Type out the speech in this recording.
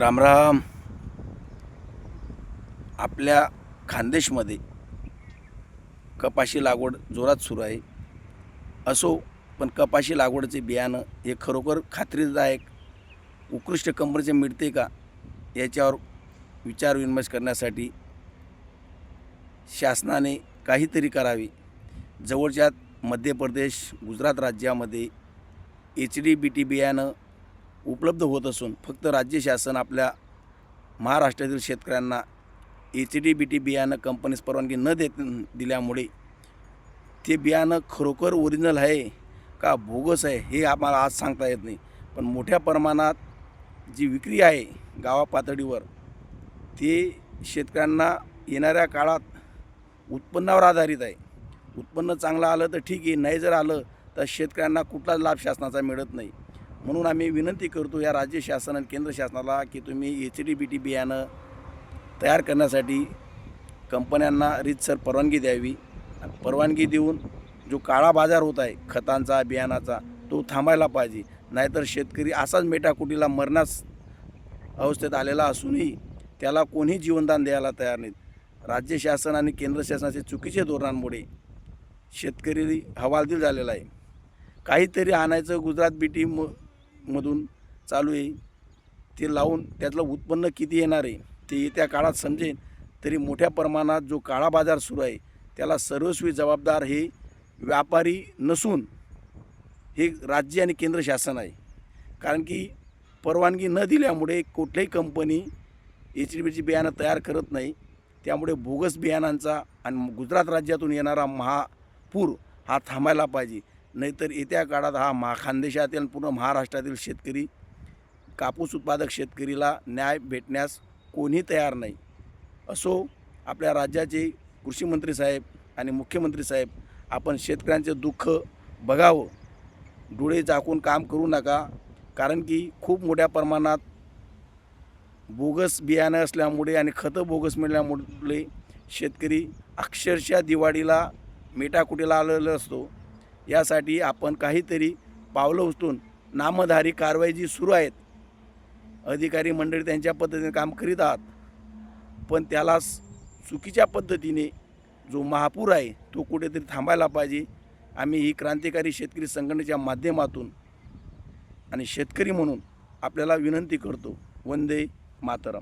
रामराम. आपल्या खानदेशमध्ये कपाशी लागवड जोरात सुरू आहे. असो, पण कपाशी लागवडचे बियाणं हे खरोखर खात्रीदायक उत्कृष्ट कंपनीचे मिळते का, याच्यावर विचारविनिमय करण्यासाठी शासनाने काहीतरी करावे. जवळच्या मध्य प्रदेश, गुजरात राज्यामध्ये HDBT बियाणं उपलब्ध होत असून फक्त राज्य शासन आपल्या महाराष्ट्रातील शेतकऱ्यांना HDBT बियाणं कंपनीस परवानगी न दिल्यामुळे ते बियाणं खरोखर ओरिजिनल आहे का बोगस आहे हे आम्हाला आज सांगता येत नाही. पण मोठ्या प्रमाणात जी विक्री आहे गावा पातळीवर, ते शेतकऱ्यांना येणाऱ्या काळात उत्पन्नावर आधारित आहे. उत्पन्न चांगलं आलं तर ठीक आहे, नाही जर आलं तर शेतकऱ्यांना कुठलाच लाभ शासनाचा मिळत नाही. म्हणून आम्ही विनंती करतो या राज्य शासन आणि केंद्र शासनाला की तुम्ही HDBT बियाणं तयार करण्यासाठी कंपन्यांना रीतसर परवानगी द्यावी. परवानगी देऊन जो काळा बाजार होत आहे खतांचा, बियाणाचा, तो थांबायला पाहिजे. नाहीतर शेतकरी असाच मेटाकुटीला मरण्यास अवस्थेत आलेला असूनही त्याला कोणी जीवनदान द्यायला तयार नाहीत. राज्य शासन आणि केंद्र शासनाचे चुकीचे धोरणांमुळे शेतकरी हवालदिल झालेला आहे. काहीतरी आणायचं गुजरात BT मधून चालू आहे, ते लावून त्यातलं उत्पन्न किती येणार आहे ते येत्या काळात समजेल. तरी मोठ्या प्रमाणात जो काळा बाजार सुरू आहे त्याला सर्वस्वी जबाबदार हे व्यापारी नसून हे राज्य आणि केंद्र शासन आहे. कारण की परवानगी न दिल्यामुळे कुठलीही कंपनी HDBT बियाणं तयार करत नाही. त्यामुळे बोगस बियाणांचा आणि गुजरात राज्यातून येणारा महापूर हा थांबायला पाहिजे. नाहीतर येत्या काळात हा खानदेशातील आणि पूर्ण महाराष्ट्रातील शेतकरी, कापूस उत्पादक शेतकरीला न्याय भेटण्यास कोणी तयार नाही. असो, आपल्या राज्याचे कृषी मंत्री साहेब आणि मुख्यमंत्री साहेब, आपण शेतकऱ्यांचे दुःख बघावं, डोळे झाकून काम करू नका. कारण की खूप मोठ्या प्रमाणात बोगस बियाणं असल्यामुळे आणि खतं बोगस मिळाल्यामुळे शेतकरी अक्षरशः दिवाळीला मेटाकुटीला आलेला असतो. यासाठी आपण काहीतरी पावलं उचलून नामधारी कारवाई जी सुरू आहेत, अधिकारी मंडळी त्यांच्या पद्धतीने काम करीत आहात, पण त्याला चुकीच्या पद्धतीने जो महापूर आहे तो कुठेतरी थांबायला पाहिजे. आम्ही ही क्रांतिकारी शेतकरी संघटनेच्या माध्यमातून आणि शेतकरी म्हणून आपल्याला विनंती करतो. वंदे मातरम.